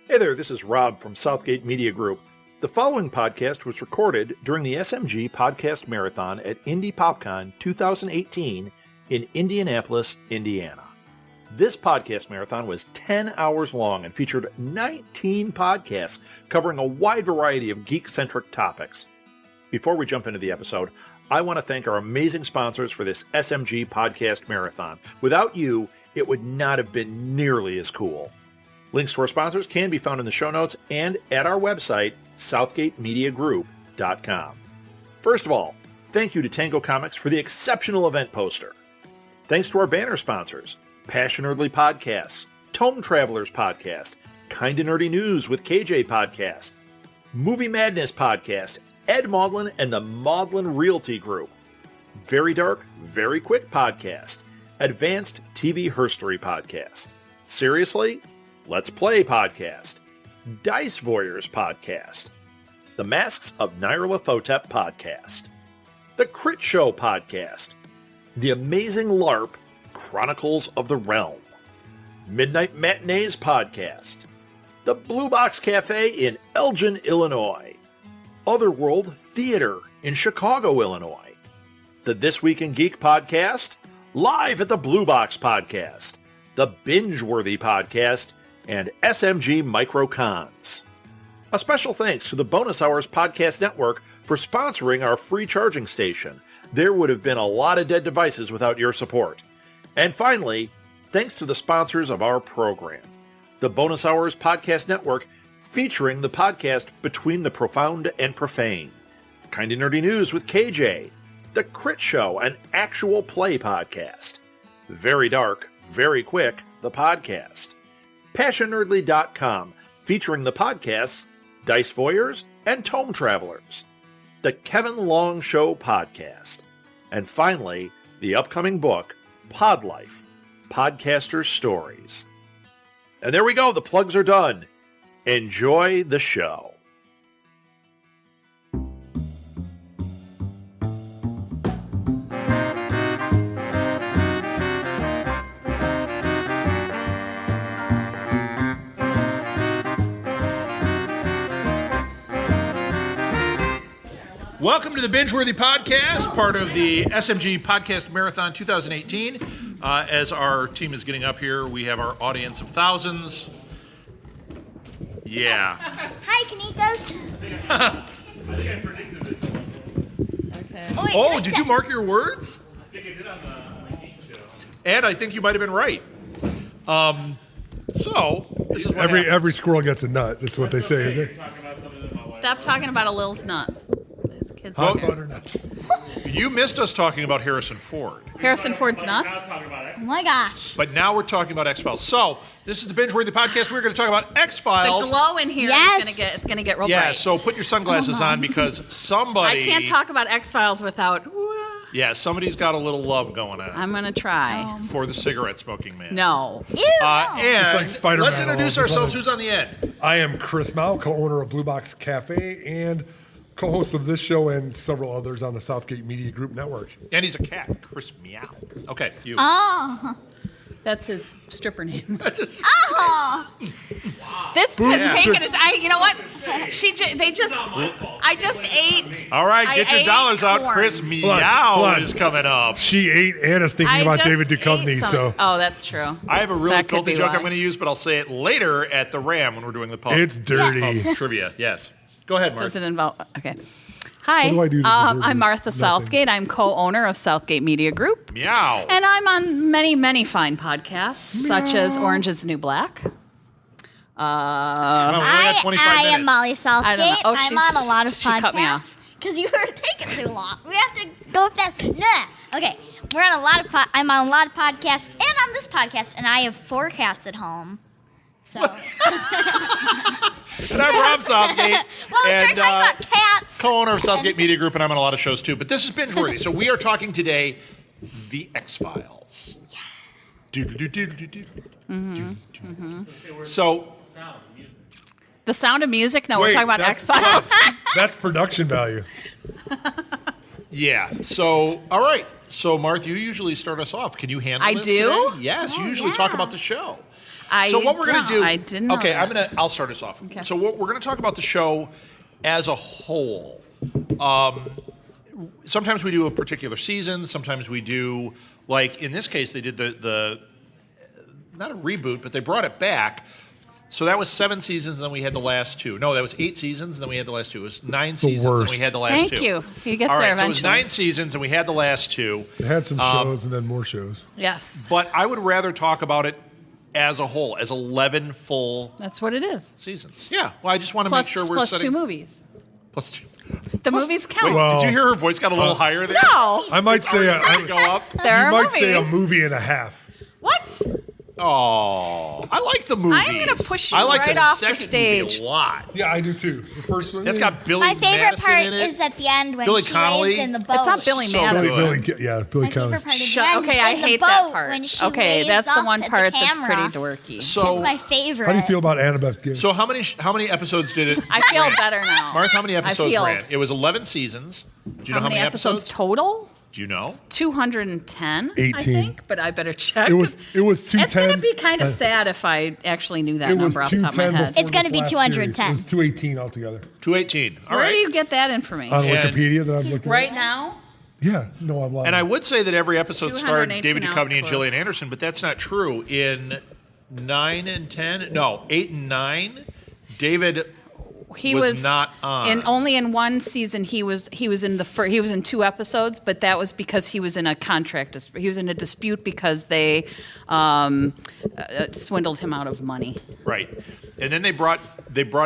Hey there, this is Rob from Southgate Media Group. The following podcast was recorded during the SMG Podcast Marathon at Indy PopCon 2018 in Indianapolis, Indiana. This podcast marathon was 10 hours long and featured 19 podcasts covering a wide variety of geek-centric topics. Before we jump into the episode, I want to thank our amazing sponsors for this SMG Podcast Marathon. Without you, it would not have been nearly as cool. Links to our sponsors can be found in the show notes and at our website, southgatemediagroup.com. First of all, thank you to Tango Comics for the exceptional event poster. Thanks to our banner sponsors, Passionerdly Podcasts, Tome Travelers Podcast, Kinda Nerdy News with KJ Podcast, Movie Madness Podcast, Ed Maudlin and the Maudlin Realty Group, Very Dark, Very Quick Podcast, Advanced TV Herstory Podcast, Seriously? Let's Play Podcast, Dice Voyeurs Podcast, The Masks of Nythralothtop Podcast, The Crit Show Podcast, The Amazing LARP, Chronicles of the Realm, Midnight Matinees Podcast, The Blue Box Café in Elgin, Illinois, Otherworld Theater in Chicago, Illinois, the This Week in Geek Podcast, live at the Blue Box Podcast, the Binge-worthy Podcast, and SMG Microcons. A special thanks to the Bonus Hours Podcast Network for sponsoring our free charging station. There would have been a lot of dead devices without your support. And finally, thanks to the sponsors of our program, the Bonus Hours Podcast Network, featuring the podcast Between the Profound and Profane, Kinda Nerdy News with KJ, The Crit Show, an actual play podcast, Very Dark, Very Quick, the podcast, Passionerdly.com, featuring the podcasts Dice Voyeurs and Tome Travelers, the Kevin Long Show podcast, and finally, the upcoming book, Pod Life, Podcaster Stories. And there we go, the plugs are done. Enjoy the show. Welcome to the Binge-worthy Podcast, part of the SMG Podcast Marathon 2018. As our team is getting up here, we have our audience of thousands. Yeah. Hi, Kanikas. I think I predicted this one. Okay. Oh, did you mark your words? I think I did on the Geek show. And I think you might have been right. So, this is what every squirrel gets a nut. That's what they say, isn't it? Stop talking about a Lil's nuts. These kids Hot are butternuts. You missed us talking about Harrison Ford. Harrison Ford's nuts. Oh my gosh. But now we're talking about X-Files. So, this is the Binge-worthy Podcast. We're going to talk about The X-Files. glow in here Yes. is gonna get real Yeah, bright. so put your sunglasses on because somebody... I can't talk about X-Files without. Yeah, somebody's got a little love going on I'm gonna try. for the cigarette-smoking man. No. Ew. And It's like Spider-Man let's introduce all of a ourselves. sudden. Who's on the end? I am Chris Mao, co-owner of Blue Box Cafe and co-host of this show and several others on the Southgate Media Group Network. And he's a cat, Chris Meow. Okay, you. Oh. That's his stripper name. Just- Oh. This Yeah. has taken its. You know what? I just ate. All right, get your dollars out. corn. Chris hold Meow on. is coming up. She ate and is thinking I about just David ate Duchovny, some- so Oh, that's true. I have a really That could filthy be joke why. I'm going to use, but I'll say it later at the Ram when we're doing the pub. it's dirty. pub trivia. Yes. Go ahead, Mark. Does it involve? Okay. Hi. What do I do to deserve I'm this? Martha Nothing. Southgate. I'm co-owner of Southgate Media Group. Meow. And I'm on many, many fine podcasts, such as Orange is the New Black. Come on, we only got 25 I minutes. am Molly Southgate. I don't know. Oh, I'm on a lot of she podcasts. cut me off. Because you were taking too long. We have to go fast. Nah. Okay. We're on a lot of I'm on a lot of podcasts and on this podcast, and I have 4 cats at home. So. And I'm Rob Southgate. Well, we started talking about cats. Co-owner of Southgate Media Group, and I'm on a lot of shows too. But this is binge-worthy. So we are talking today the X-Files. So The Sound of Music? No, we're Wait, talking about that's- X-Files. That's production value. yeah. So all right. So Martha, you usually start us off. Can you handle I this do? today? Yes. You Oh, usually yeah. talk about the show. So what we're going to do? I didn't know Okay, that. I'll start us off. Okay. So we're going to talk about the show as a whole. Sometimes we do a particular season. Sometimes we do, like in this case, they did the not a reboot, but they brought it back. So that was 7 seasons, and then we had the last 2. No, that was 8 seasons, and then we had the last 2. It was 9 seasons, and worst. we had the last 2. Thank you. He gets All there right, so it was eventually. 9 seasons, and we had the last 2. It had some shows and then more shows. Yes. But I would rather talk about it as a whole, as 11 full That's what it is. seasons. Yeah. Well, I just want to Plus, make sure we're plus setting 2 movies. plus 2. The movies count. Wait, Well, did you hear her voice got a little higher there? No. I might say Starting to go up. There you are might movies. say a movie and a half. What? Oh, I like the movies. I'm gonna push you I like right the off the second stage. movie a lot. Yeah, I do too. The first one. That's got Billy My favorite Madison part in it. is at the end when Billy she Connolly. lays in the boat. It's not Billy So Madison. good. Billy My Connolly. favorite part is Shut- the end okay, I in the hate boat that part. when she Okay, lays that's the up one at part the that's camera. pretty dorky. So, It's my favorite. How do you feel about Annabeth Gibbs? so how many episodes did it? I feel better now. Martha, how many episodes I ran? feel- It was 11 seasons. Do you know how many episodes episodes? total? Do you know? 210, 18. I think, but I better check. It was 'cause It's going to 210. be kind of sad if I actually knew that It was number off the top of my 210 head. before It's gonna this be last 210. series. It was 218 altogether. 218. All Where right. do you get that information? On And- Wikipedia that I'm looking Right at. now? Yeah, no, I'm lying. And I would say that every episode starred 218 David Duchovny and close. Gillian Anderson, but that's not true. In 8 and 9, David He was not on. only in one season. He was in 2 episodes, but that was because he was in a contract dispute. He was in a dispute because they swindled him out of money. Right. And then they brought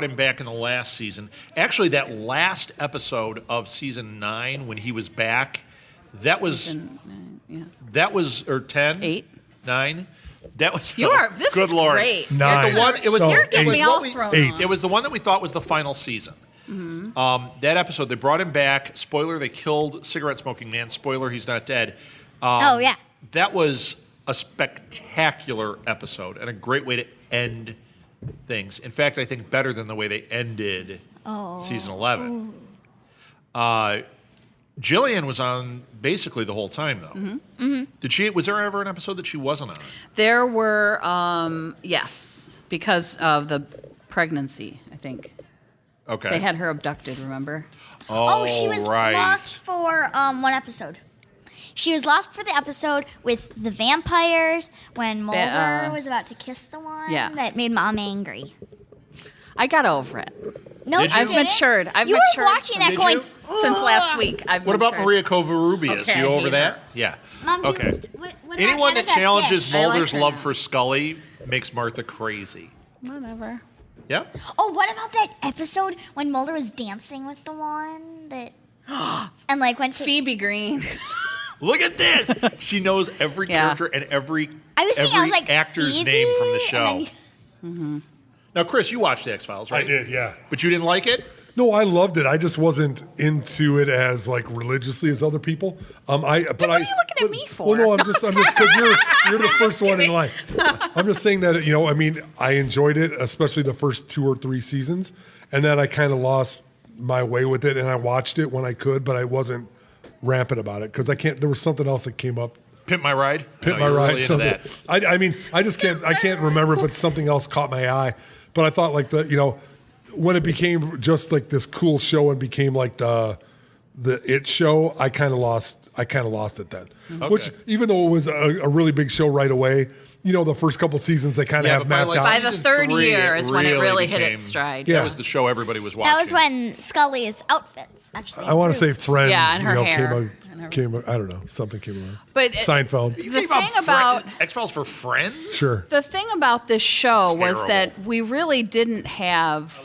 him back in the last season. Actually, that last episode of season 9 when he was back, that was or 10? 8. 9. That was This good is Lord. great. Yeah, the one it was. No, You're getting it was me what all we- thrown 8. off. It was the one that we thought was the final season. That episode, they brought him back. Spoiler: they killed cigarette smoking man. Spoiler: he's not dead. Oh, yeah. That was a spectacular episode and a great way to end things. In fact, I think better than the way they ended season 11. Jillian was on basically the whole time, though. Was there ever an episode that she wasn't on? There were, yes, because of the pregnancy, I think. Okay. They had her abducted, remember? Oh, she was right. lost for one episode. She was lost for the episode with the vampires when Mulder was about to kiss the one that made Mom angry. I got over it. No, Did you? you I've didn't. matured. I've you matured were watching that Did going, you? since "Ugh." last week. I've What about matured. Maria Covarrubias? Okay, you I over hate that? her. Yeah. Mom, Okay. what about Anyone that Annabeth challenges Gibbs? I like Mulder's her love now. for Scully makes Martha crazy. Whatever. Yeah. Oh, what about that episode when Mulder was dancing with the one that and like went to Phoebe Green. Look at this. She knows every Yeah. character and every I was thinking, I was like, actor's Phoebe? name from the And show. then- Now, Chris, you watched the X-Files, right? I did, yeah. But you didn't like it? No, I loved it. I just wasn't into it as like religiously as other people. What are you looking at me for? Well, no, I'm just because you're the first one in line. I'm just saying that I mean, I enjoyed it, especially the first 2 or 3 seasons, and then I kind of lost my way with it, and I watched it when I could, but I wasn't rampant about it because I can't. There was something else that came up. Pimp My Ride? Pimp No, My you're Ride. really into something. that. I mean, I just can't. I can't remember, but something else caught my eye. But I thought like when it became just like this cool show and became like the It show, I kind of lost it then. Okay. Which even though it was a really big show right away, the first couple seasons they kind of Yeah, have but by, mapped like, out. By the Season third 3, year it is when it really hit became- its stride. Yeah. That was the show everybody was watching. That was when Scully's outfits actually. I want to say improved. Friends, Yeah, and her hair. came. I don't know, something came along. But Seinfeld, You the think thing about X-Files for Friends? sure. the thing about this show was Terrible. that we really didn't have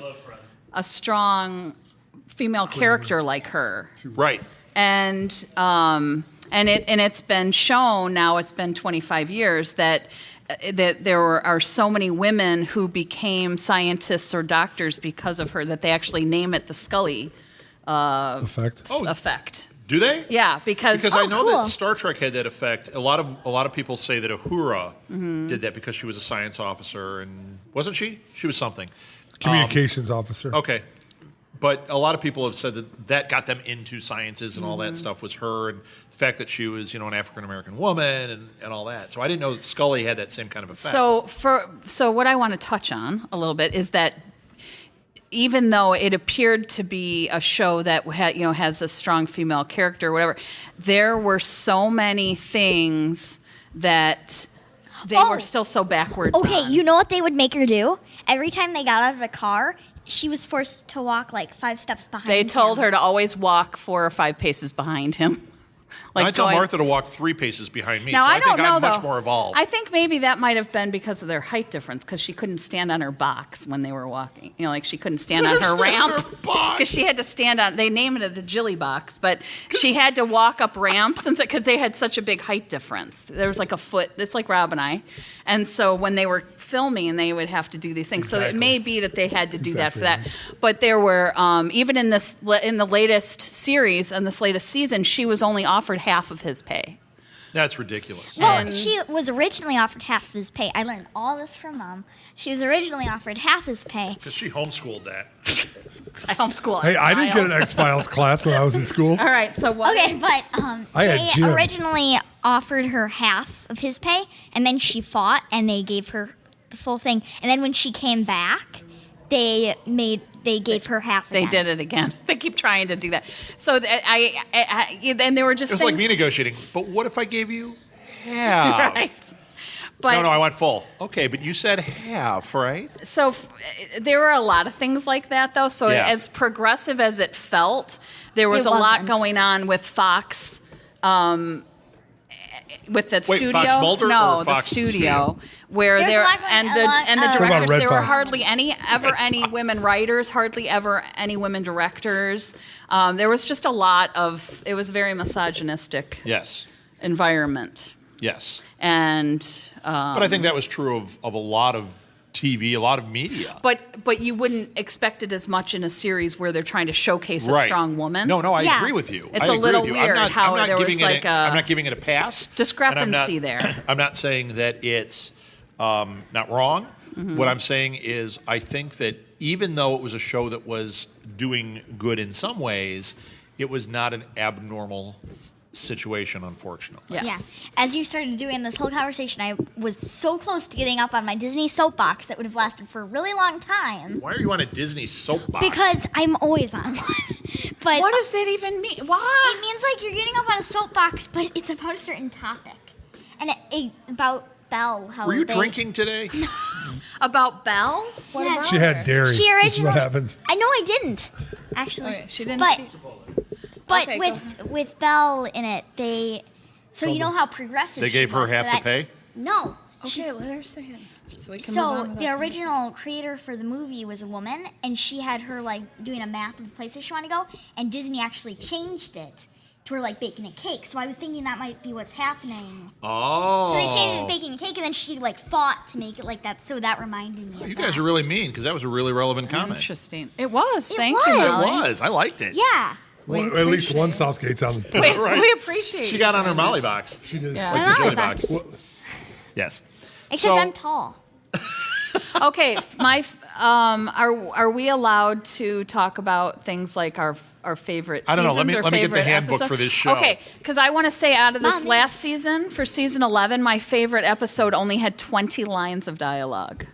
a strong female character like her. Right. And it's been shown now. It's been 25 years that there are so many women who became scientists or doctors because of her that they actually name it the Scully Effect. effect. Do they? Yeah, because I know cool. that Star Trek had that effect. A lot of people say that Uhura did that because she was a science officer, and wasn't she? She was something. Communications officer. Okay. But a lot of people have said that got them into sciences and all that stuff was her, and the fact that she was, an African-American woman and all that. So I didn't know that Scully had that same kind of effect. So what I want to touch on a little bit is that even though it appeared to be a show that has a strong female character or whatever, there were so many things that they were still so backwards Okay, on. you know what they would make her do? Every time they got out of a car, she was forced to walk like 5 steps behind They told him. her to always walk 4 or 5 paces behind him. I tell Martha to walk 3 paces behind me, Now, so I don't think I'm know, much though. more evolved. I think maybe that might have been because of their height difference, because she couldn't stand on her box when they were walking. Like she couldn't stand on her ramp because she had to stand on. They named it the Jilly box, but she had to walk up ramps because they had such a big height difference. There was like a foot. It's like Rob and I, and so when they were filming, they would have to do these things. So it may be that they had to do that for that. But there were even in the latest series and this latest season, she was only offered half of his pay. That's ridiculous. Well, she was originally offered half of his pay. I learned all this from Mom. She was originally offered half his pay. Because she homeschooled that. I homeschool. Hey, I didn't get an X-Files class when I was in school. All right, so what? Okay, but I had they gym. originally offered her half of his pay, and then she fought, and they gave her the full thing. And then when she came back, they gave her half. They again. did it again. They keep trying to do that. So and there were just It was things, like me negotiating. But what if I gave you half? right? But No, I want full. Okay, but you said half, right? so there were a lot of things like that, though. So Yeah. as progressive as it felt, there was It a lot wasn't. going on with Fox. With the Wait, studio, Fox Mulder no, or the Fox studio, studio? where There's there a lot going- and a the lot, and the What about directors. Red There were Fox? hardly any women writers, hardly ever any women directors. There was just a lot of. It was a very misogynistic Yes. environment, Yes. and But I think that was true of a lot of TV, a lot of media. but you wouldn't expect it as much in a series where they're trying to showcase a Right. strong woman. No, I Yeah. agree with you. It's I a agree little with you. weird how I'm not there was giving like I'm a not giving it a pass. discrepancy there. I'm not saying that it's not wrong. Mm-hmm. What I'm saying is I think that even though it was a show that was doing good in some ways, it was not an abnormal situation, unfortunately. Yes. Yeah. As you started doing this whole conversation, I was so close to getting up on my Disney soapbox that would have lasted for a really long time. Why are you on a Disney soapbox? Because I'm always on one. But What does that even mean? Why? it means like you're getting up on a soapbox, but it's about a certain topic. And about Belle. How Were you they- drinking today? About Belle? What Yes. about She had her? dairy. She This is originally. what happens. I know I didn't. Actually. Okay, she didn't. But but Okay, with Belle in it, they. So you know how progressive They she gave her was for half the that. pay? No. Okay, She's- let her say it. So we can move on So with the that. original creator for the movie was a woman, and she had her like doing a map of the places she wanted to go, and Disney actually changed it to her like baking a cake. So I was thinking that might be what's happening. Oh. So they changed it to baking a cake, and then she like fought to make it like that. So that reminded me. Of You that. guys are really mean because that was a really relevant comment. Interesting. It was. It Thank was. you, It Molly. was. I liked it. Yeah. We Well, at least one appreciate Southgate's on the Wait, Right. we appreciate She it. got on her Molly box. She did. Yeah. Like My the chili Molly box. box. Yes. Except So- I'm tall. Okay, are we allowed to talk about things like our favorite I don't know. seasons Let or me get the favorite handbook episodes? for this show. Okay, because I want to say out of this Mom, last season, for season 11, my favorite episode only had 20 lines of dialogue.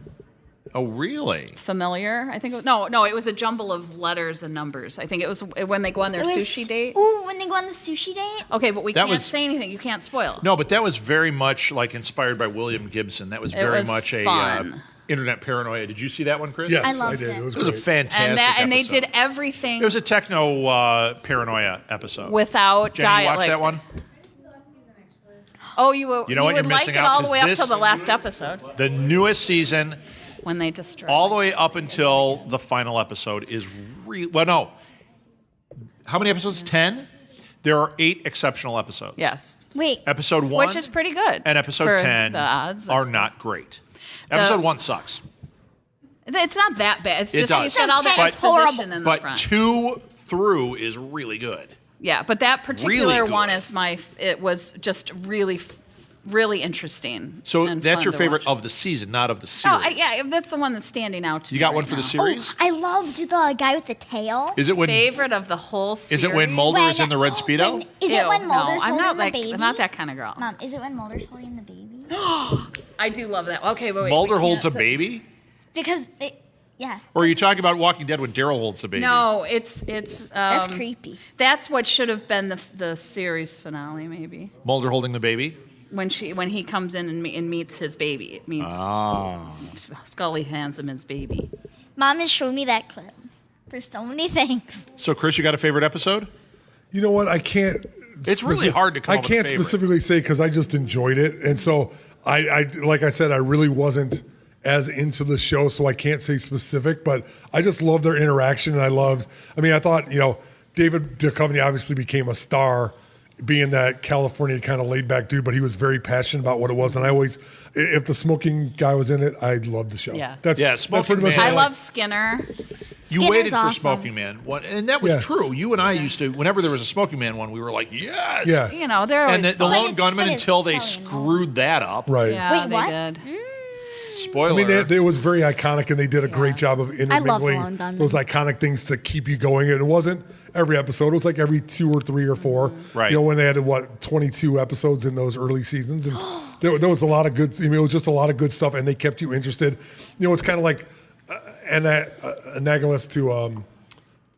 Oh, really? Familiar? I think it was, no, it was a jumble of letters and numbers. I think it was when they go on their It was- sushi date. Ooh, when they go on the sushi date. Okay, but we That can't was- say anything. You can't spoil. No, but that was very much like inspired by William Gibson. That was It very was much a fun. internet paranoia. Did you see that one, Chris? Yes, I I, loved did. it. It was It was a great. fantastic and they episode. did everything It was a techno paranoia episode. without Jenny, you dialogue. watched that one? Oh, you will. You know what? would You're like missing it out, all the 'cause way up this- till the last episode The newest season, when they destroy. all the way up until the final episode, is well, no. How many episodes? 10? There are 8 exceptional episodes. Yes, Wait. Episode 1 which is pretty good. and episode for 10 the odds, I are suppose. not great. Episode 1 sucks. It's not that bad. It's It just does. he said all the But- exposition in the But front. 2 through is really good. Yeah, but that particular good. one is it was just really really interesting. So and that's fun your to favorite watch. of the season, not of the series. Oh, yeah, that's the one that's standing out to You me got right one for the now. series? I loved the guy with the tail. Is it when Favorite of the whole series. is it when Mulder is in the red speedo? Is it when Ew, Mulder's no, I'm holding not the like, baby? I'm not that kind of girl. Mom, is it when Mulder's holding the baby? I do love that. Okay, wait. Mulder we holds a can't say- Oh, baby? Because yeah. Or are you talking about Walking Dead when Daryl holds the baby? No, it's That's creepy. That's what should have been the series finale, maybe. Mulder holding the baby? When he comes in and meets his baby. It means Scully hands him his baby. Mom has shown me that clip for so many things. So, Chris, you got a favorite episode? You know what? I can't. It's really hard to come I up with a can't favorite. specifically say because I just enjoyed it, and so I like I said, I really wasn't as into the show, so I can't say specific. But I just love their interaction, and I thought David Duchovny obviously became a star, being that California kind of laid back dude, but he was very passionate about what it was. And I always, if the smoking guy was in it, I loved the show. Yeah. That's Smoking pretty much Man. what I like. love Skinner. You Skinner's waited for awesome. Smoking Man, and that was Yeah. true. You and I used to, whenever there was a Smoking Man one, we were like, yes. Yeah. You know, they're always And the fun. Lone it's- Gunman but it's until they selling screwed that up. Right. Yeah, Wait, they what? did. Spoiler. I mean, it was very iconic, and they did a great job of love intermingling Lone Gunman. those iconic things to keep you going. And it wasn't every episode; it was like every 2 or 3 or 4. Right. You know, when they had 22 episodes in those early seasons, and there was a lot of good. I mean, it was just a lot of good stuff, and they kept you interested. You know, it's kind of like analogous to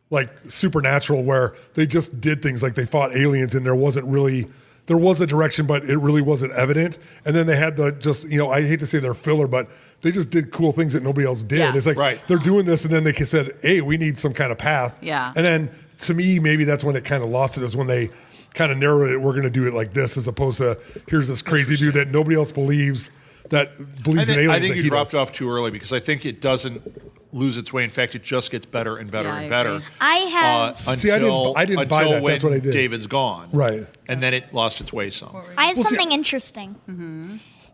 like Supernatural, where they just did things like they fought aliens, and there was a direction, but it really wasn't evident. And then they had I hate to say they're filler, but they just did cool things that nobody else did. Yes. It's like Right. they're doing this, and then they said, hey, we need some kind of path. Yeah. And then to me, maybe that's when it kind of lost it, is when they kind of narrowed it. We're going to do it like this, as opposed to here's this crazy dude that nobody else believes in aliens. I think like you he dropped does. off too early because I think it doesn't lose its way. In fact, it just gets better and better Yeah, I and better. agree. I have Until, See, I didn't buy that. when That's what I did. David's gone. Right. And then it lost its way some. I have Well, see, something interesting.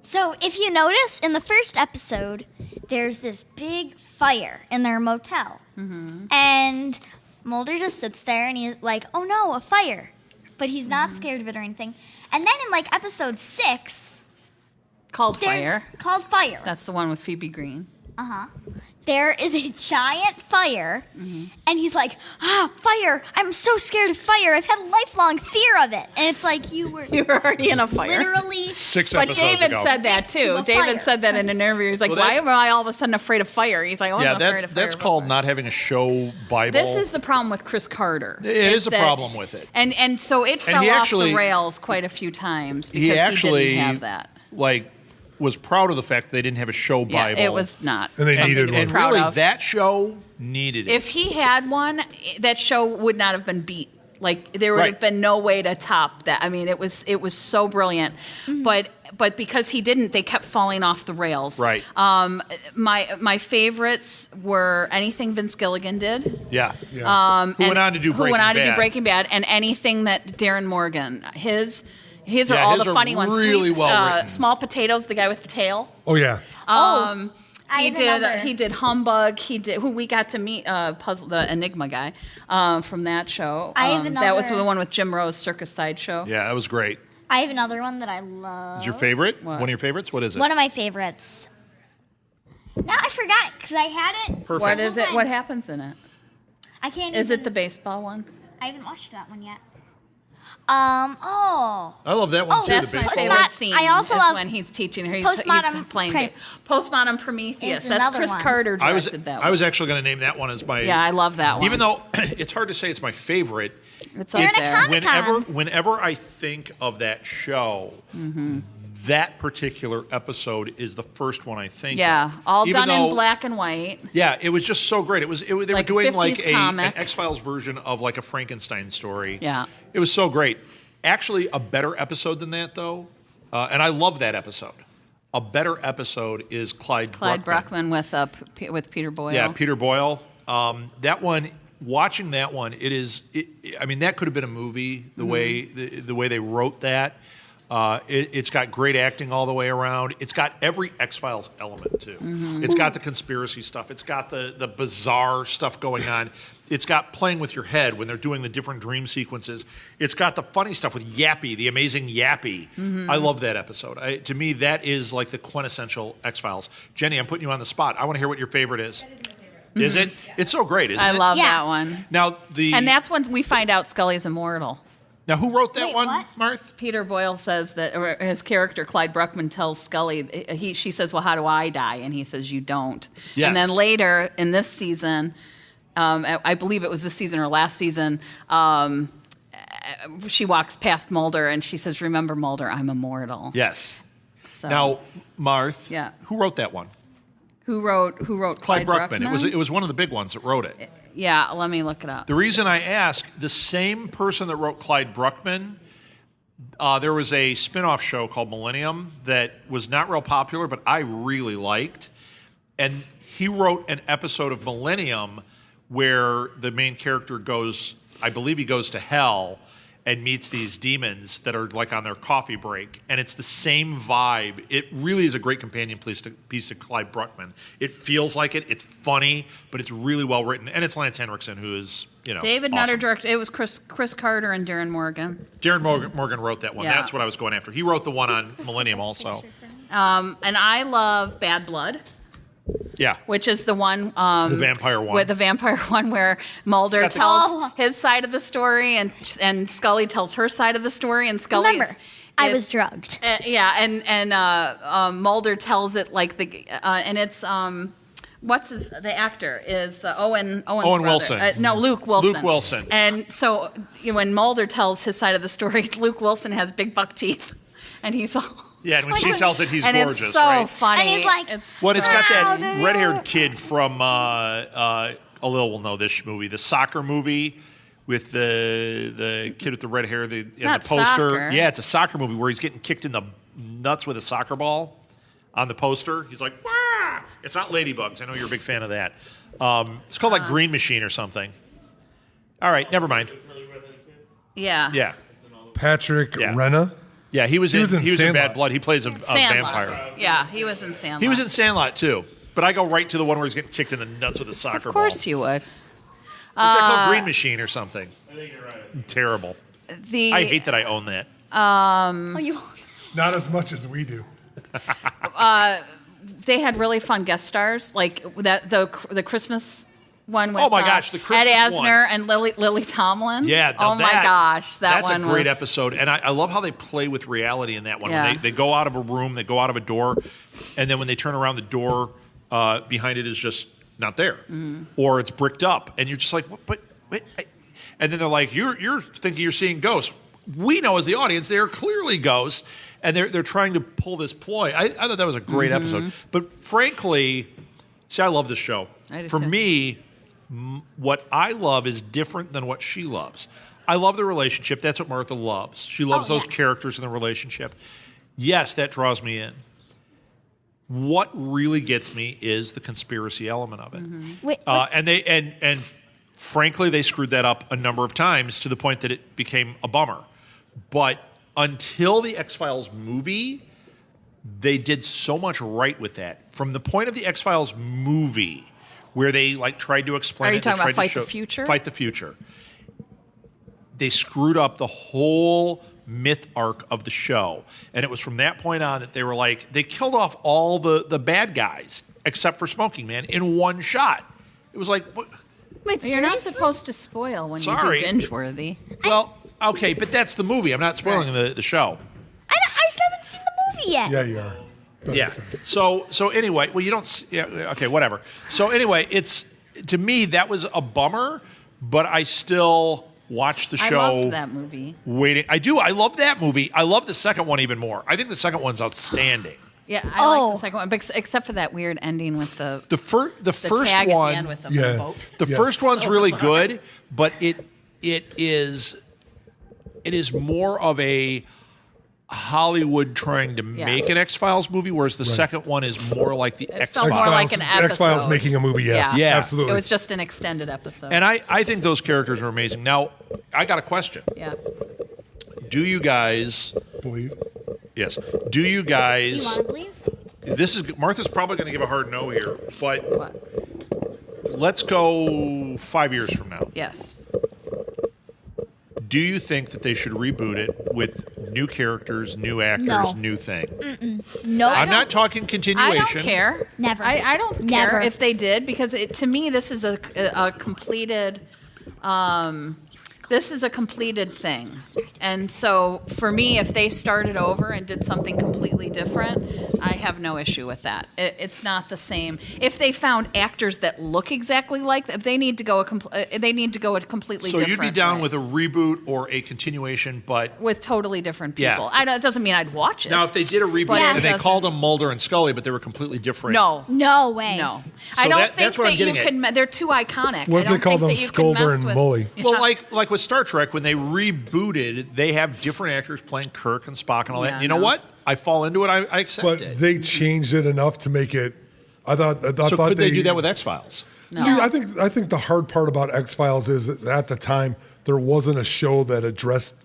So if you notice in the first episode, there's this big fire in their motel, and Mulder just sits there and he's like, "Oh no, a fire!" But he's not scared of it or anything. And then in like episode 6, Called there's Fire. called Fire. That's the one with Phoebe Green. There is a giant fire, and he's like, fire! I'm so scared of fire. I've had a lifelong fear of it. And it's like you were You were already in a fire. literally 6 But episodes David ago. said that Next to too. a David fire. said that in an interview. He's like, Well, "Why that- am I all of a sudden afraid of fire?" He's like, "Oh, Yeah, I'm afraid of fire." that's called not having a show Bible. This is the problem with Chris Carter. It is a that- problem with it. and so it fell he off actually- the rails quite a few times because he actually didn't have that. was proud of the fact they didn't have a show Yeah, Bible. it was not. And they something needed to be one. And proud really, of. that show needed it. If he had one, that show would not have been beat. Like there would Right. have been no way to top that. I mean, it was so brilliant, but because he didn't, they kept falling off the rails. Right. My favorites were anything Vince Gilligan did. yeah. Yeah. Who went on to do Breaking Bad. and anything that Darren Morgan. His are Yeah, all his the are funny ones. really Sweet, well written. Small Potatoes, the guy with the tail. Oh yeah. I remember. He did Humbug. He did who we got to meet the Enigma guy from that show. I have That was another- the one with Jim Rose, Circus Sideshow. Yeah, that was great. I have another one that I love. Is your favorite? What? One of your favorites? What is it? One of my favorites. Now I forgot because I had it. Perfect. What is it? What happens in it? I can't. Is even, it the baseball one? I haven't watched that one yet. Oh. I love that one Oh, too. That's the my baseball. favorite Postmod- scene. I also is love when he's teaching her. He's Postmodern playing Pre- Postmodern Prometheus. It's That's another Chris one. Carter I was directed that one. I was actually going to name that one as my. Yeah, I love that one. Even though it's hard to say it's my favorite. it's You're up in a there. comic- Whenever I think of that show, that particular episode is the first one I think. Yeah, of. all Even done in though- black and white. Yeah, it was just so great. They were Like doing 50s like an comic. X-Files version of like a Frankenstein story. Yeah. It was so great. Actually, a better episode than that, though, and I love that episode. A better episode is Clyde Bruckman with Peter Boyle. Yeah, Peter Boyle. That one, watching that one, I mean, that could have been a movie. The way they wrote that. It's got great acting all the way around. It's got every X-Files element, too. It's got the conspiracy stuff. It's got the bizarre stuff going on. It's got playing with your head when they're doing the different dream sequences. It's got the funny stuff with Yappy, the amazing Yappy. I love that episode. To me, that is like the quintessential X-Files. Jenny, I'm putting you on the spot. I want to hear what your favorite is. That is my favorite. Is it? It's so great, isn't it? I love Yeah. that one. Now, And that's when we find out Scully's immortal. Now, who wrote that Wait, one, what? Marth? Peter Boyle says that, or his character Clyde Bruckman tells Scully, she says, "Well, how do I die?" And he says, "You don't." Yes. And then later in this season, I believe it was this season or last season, she walks past Mulder and she says, "Remember, Mulder, I'm immortal." Yes. So, Now, Marth, Yeah. who wrote that one? who wrote Clyde Clyde Bruckman. It was one of the big ones that wrote it. Yeah, let me look it up. The reason I ask, the same person that wrote Clyde Bruckman, there was a spin-off show called Millennium that was not real popular, but I really liked. And he wrote an episode of Millennium where the main character goes, I believe he goes to hell and meets these demons that are like on their coffee break. And it's the same vibe. It really is a great companion piece to Clyde Bruckman. It feels like it. It's funny, but it's really well written. And it's Lance Henriksen, who is, David awesome. Nutter directed. It was Chris Carter and Darren Morgan. Darren Morgan wrote that one. Yeah. That's what I was going after. He wrote the one on Millennium also. And I love Bad Blood, Yeah. which is the one The vampire one. with the vampire one where Mulder Got the- tells Oh. his side of the story and Scully tells her side of the story, and Scully Remember, I was drugged. and Mulder tells it like and it's the actor is Owen's brother. Wilson. No, Luke Wilson. Luke Wilson. And so when Mulder tells his side of the story, Luke Wilson has big buck teeth, and he's all. Yeah, and when she tells it, he's and gorgeous, it's so right? funny. And he's like, it's Well, it's got that Louder. red-haired kid from, Alil will know this movie, the soccer movie with the kid with the red hair, and the Not poster. soccer. Yeah, it's a soccer movie where he's getting kicked in the nuts with a soccer ball on the poster. He's like, wah! It's not Ladybugs. I know you're a big fan of that. It's called like Green Machine or something. All right, never mind. yeah. Yeah. Patrick Yeah. Renna. Yeah, he was in Bad Sandlot. Blood. He plays a Sandlot. vampire. Yeah, he was in Sandlot. He was in Sandlot too. But I go right to the one where he's getting kicked in the nuts with a soccer ball. Of course you would. What's that called? Green Machine or something. I think you're right. Terrible. The I hate that I own that. Oh, you. Not as much as we do. they had really fun guest stars, like that the Christmas one with Oh my gosh, the Christmas Ed Asner one. and Lily Tomlin. Yeah. now Oh my gosh, that's one a great was, episode, and I love how they play with reality in that one. Yeah. When they go out of a room, they go out of a door, and then when they turn around, the door behind it is just not there, or it's bricked up, and you're just like, what? But wait, and then they're like, you're thinking you're seeing ghosts. We know as the audience they are clearly ghosts, and they're trying to pull this ploy. I thought that was a great episode, but frankly, see, I love this show. I do For too. me, what I love is different than what she loves. I love the relationship. That's what Martha loves. She loves those characters in the relationship. Yes, that draws me in. What really gets me is the conspiracy element of it. Wait, And frankly, they screwed that up a number of times to the point that it became a bummer. But until the X-Files movie, they did so much right with that. From the point of the X-Files movie, where they like tried to explain Are you it, they talking about tried to Fight the show- Future? Fight the Future. They screwed up the whole myth arc of the show. And it was from that point on that they were like, they killed off all the bad guys, except for Smoking Man, in one shot. It was like, what? wait, You're not seriously? supposed to spoil when Sorry. you do binge worthy. Well, okay, but that's the movie. I'm not spoiling the show. I still haven't seen the movie yet. Yeah, you are. But Yeah. it's all right. So anyway, well, you don't. Yeah. Okay. Whatever. So anyway, it's to me that was a bummer, but I still watched the I show. loved that movie. Waiting. I do. I love that movie. I love the second one even more. I think the second one's outstanding. Yeah, I like Oh. the second one, but except for that weird ending with the The first tag at the one. end with the Yeah. boat. The Yeah. first one's So really bizarre. good, but it is more of a Hollywood trying to Yeah. make an X-Files movie, whereas the second one is more like the It felt X-Files. more like an X-Files episode. making a movie. Yeah, Yeah. absolutely. It was just an extended episode. And I think those characters are amazing. Now, I got a question. yeah. Do you guys believe. Yes. Do you Do guys? you want to believe? This is Martha's probably going to give a hard no here, but What? let's go 5 years from now. Yes. Do you think that they should reboot it with new characters, new actors, No. new thing? No. I'm not talking continuation. I don't care. Never. I don't Never. care if they did, because to me this is a completed. This is a completed thing. And so for me, if they started over and did something completely different, I have no issue with that. It's not the same. If they found actors that look exactly like them, they need to go a completely So different you'd be down way. with a reboot or a continuation, but with totally different Yeah. people. It doesn't mean I'd watch it. now if they did a reboot But and it they doesn't- called them Mulder and Scully, but they were completely different. No. No way. No. So I don't that's think what I'm that you getting at. can. They're too iconic. What I if don't they call think them that you can Sculver mess and with- Mully? Well, like with Star Trek, when they rebooted, they have different actors playing Kirk and Spock and all Yeah, that. You know no. what? I fall into it. I accept But it. they changed it enough to make it. I thought So could they do that with X-Files? See, I think the hard part about X-Files is that at the time there wasn't a show that addressed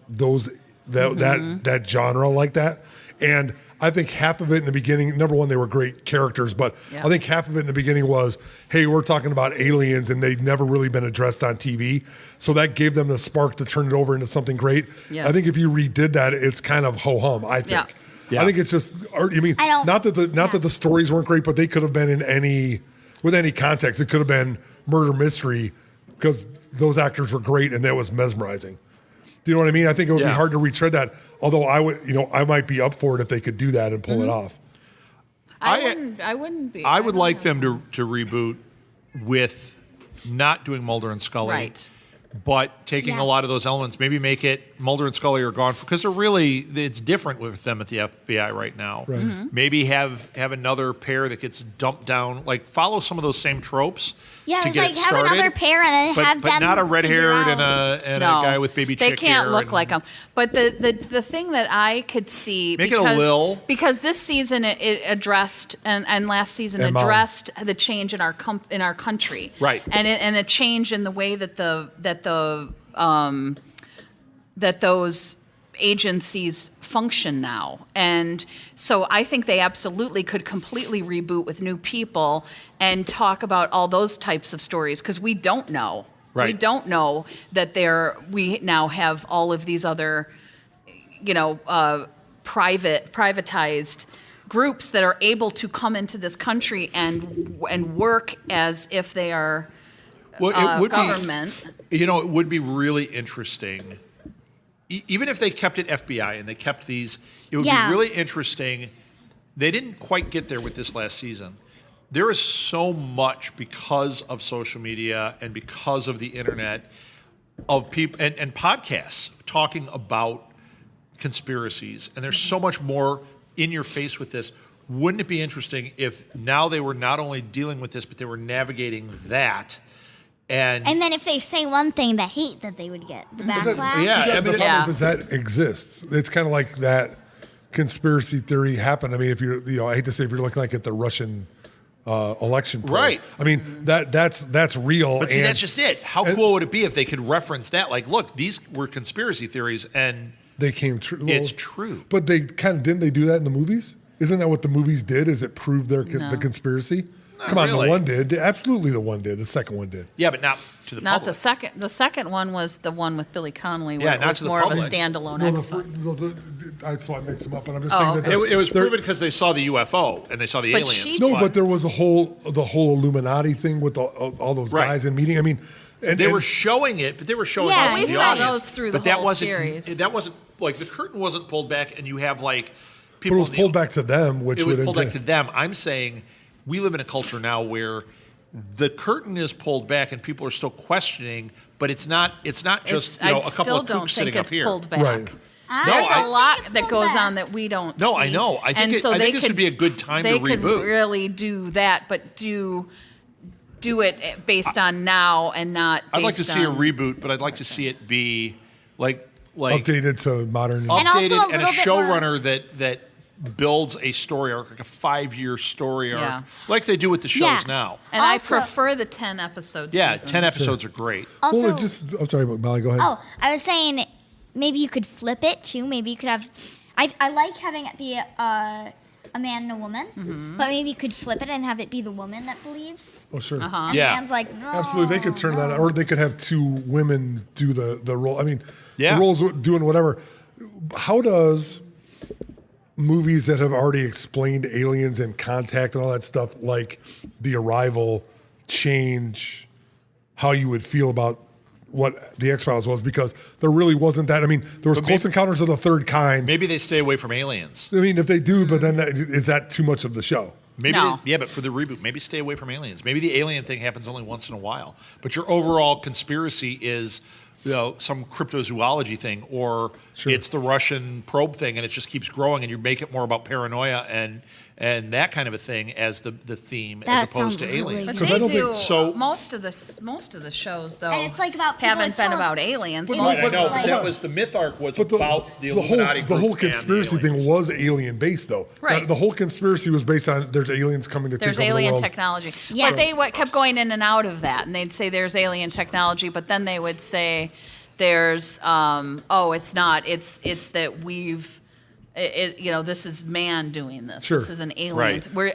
that genre like that, and I think half of it in the beginning. Number one, they were great characters, but Yeah. I think half of it in the beginning was, hey, we're talking about aliens, and they'd never really been addressed on TV, so that gave them the spark to turn it over into something great. Yeah. I think if you redid that, it's kind of ho hum. I think. Yeah. Yeah. I think it's just. I mean, I don't- not that the stories weren't great, but they could have been with any context. It could have been murder mystery because those actors were great and that was mesmerizing. Do you know what I mean? I think it would be Yeah. hard to retread that. Although I might be up for it if they could do that and pull it off. I wouldn't be. I would don't like know. them to reboot with not doing Mulder and Scully, Right. but taking Yeah. a lot of those elements. Maybe make it Mulder and Scully are gone because it's different with them at the FBI right now. Right. Mm-hmm. Maybe have another pair that gets dumped down. Like follow some of those same tropes. Yeah, to it's get like it have started, another pair and then have but them not a figure red-haired and out. a No, guy with baby they chick can't hair look and- like them. But the thing that I could see Make it a Lil. because this season it addressed and last season And Mom. addressed the change in our country, Right. and a change in the way that those agencies function now. And so I think they absolutely could completely reboot with new people and talk about all those types of stories because we don't know. We Right. don't know that we now have all of these other, privatized groups that are able to come into this country and work as if they are Well, it would government. be. It would be really interesting. Even if they kept it FBI and they kept these, it would Yeah. be really interesting. They didn't quite get there with this last season. There is so much because of social media and because of the internet of people and podcasts talking about conspiracies. And there's so much more in your face with this. Wouldn't it be interesting if now they were not only dealing with this, but they were navigating that? And And then if they say one thing, the hate that they would get, the backlash. yeah, I The mean, problem is that exists. It's kind of like that conspiracy theory happened. I mean, if you're, I hate to say, if you're looking like at the Russian election, poll. Right. I mean, that's real. But see, and that's just it. How cool would it be if they could reference that? Like, look, these were conspiracy theories, and they came true. it's true. But they didn't they do that in the movies? Isn't that what the movies did? Is it proved the conspiracy? Come on, really. the one did. Absolutely, the one did. The second one did. Yeah, but not to the Not public. the second. The second one was the one with Billy Connolly, where Yeah, it not was to the more public. of a standalone No, X-Files. so I mixed them up, but I'm just Oh, saying that okay. It was proven because they saw the UFO and they saw the But aliens. she- no, What? but there was the whole Illuminati thing with all those Right. guys in meeting. I mean, and They were showing it, but they were showing Yeah, us we the saw audience. those through the but that whole wasn't, series. That wasn't like the curtain wasn't pulled back, and you have like but people. it was in the- pulled back to them, which It was would pulled back to them. I'm saying we live in a culture now where the curtain is pulled back and people are still questioning, but it's not just I a couple still of don't kooks think sitting up it's here. pulled back. Right. There's I a lot it's that pulled goes back. on that we don't No, see. I know. I think And it- so I they think this could- would be a good time they to could reboot. really do that, but do it based on now and not based I'd like to see a on- reboot, but I'd like to see it be like updated to modern. And also a updated and a little bit more- showrunner that builds a story arc, like a 5-year story arc, Yeah. like they do with the shows Yeah. now. And Also- I prefer the 10 episode Yeah, season. 10 episodes are great. Also, I'm sorry, Molly, go ahead. oh, I was saying maybe you could flip it too. Maybe you could have. I like having it be a man and a woman, but maybe you could flip it and have it be the woman that believes. Oh, sure. And Yeah. the man's like, no. Absolutely. They could turn that, or they could have two women do the role. I mean, Yeah. the roles doing whatever. How does movies that have already explained aliens and contact and all that stuff, like The Arrival, change how you would feel about what the X-Files was? Because there really wasn't that. I mean, there was Close Encounters of the Third Kind. Maybe they stay away from aliens. I mean, if they do, but then is that too much of the show? Maybe No. but for the reboot, maybe stay away from aliens. Maybe the alien thing happens only once in a while. But your overall conspiracy is, some cryptozoology thing, or it's the Russian probe thing, and it just keeps growing, and you make it more about paranoia and that kind of a thing as the theme, as That opposed to sounds really aliens. But Because they I don't do think- So- most of the shows though. And it's like about people haven't that been tell- about aliens. It's Right, I know, like- but that was the myth arc was But about the Illuminati the group whole and conspiracy the thing aliens. was alien based, though. Right. The whole conspiracy was based on there's aliens coming to There's take over alien the world. technology. Yeah. But they kept going in and out of that. And they'd say there's alien technology, but then they would say there's, it's not. It's that we've, this is man doing this. Sure. This is an alien. Right. Where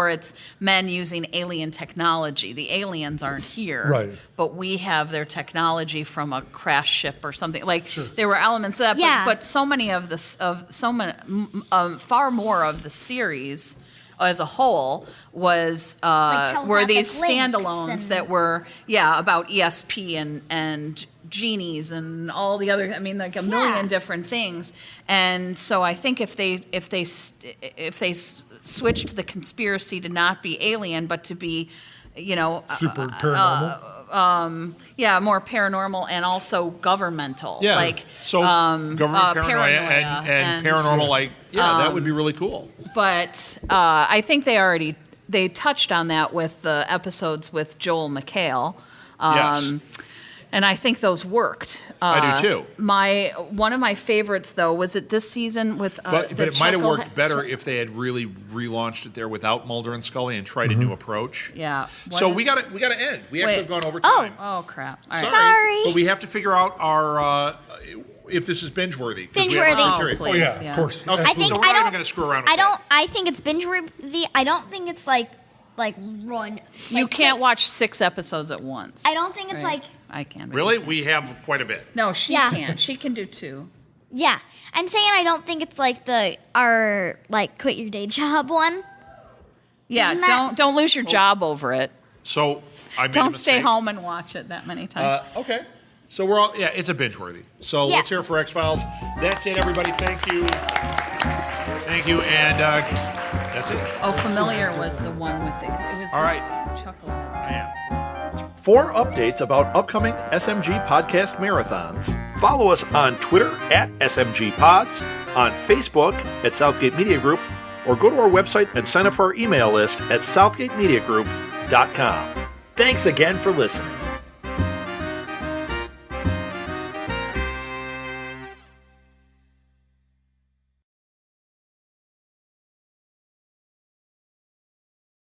it's men using alien technology. The aliens aren't here. Right. But we have their technology from a crash ship or something. Like there were elements of that. Yeah. But so many of far more of the series as a whole was were these telepathic links standalones and- that were about ESP and genies and all the other. I mean, like a million different things. And so I think if they switched the conspiracy to not be alien but to be, Super paranormal. more paranormal and also governmental. Yeah. Like government paranoia and and- paranormal, that would be really cool. But I think they touched on that with the episodes with Joel McHale. Yes. And I think those worked. I do too. One of my favorites though was it this season with But the it might have Chucklehead- worked better if they had really relaunched it there without Mulder and Scully and tried a new approach. Yeah. So we got to end. We actually have gone over Oh. time. Oh crap! All right. Sorry. But we have to figure out our if this is binge worthy. Binge-worthy. Oh, please. Oh, yeah, Yeah. of course. Okay. I think So we're I not even don't. going to screw around with I don't. that. I think it's binge worthy. I don't think it's like run. You like, can't watch 6 episodes at once. I don't think it's Right? like. I can. Really? We have quite a bit. No, she Yeah. can't. She can do 2. Yeah, I'm saying I don't think it's like our quit your day job one. Yeah. Isn't that- Don't lose your job over it. So I made a Don't stay mistake. home and watch it that many times. Okay. So we're all, it's a binge worthy. So Yeah. let's hear it for X-Files. That's it, everybody. Thank you. Thank you. And that's it. Familiar was the one with it was All right. Chuckle. I am. For updates about upcoming SMG Podcast Marathons, follow us on Twitter at SMG Pods, on Facebook at Southgate Media Group, or go to our website and sign up for our email list at southgatemediagroup.com. Thanks again for listening.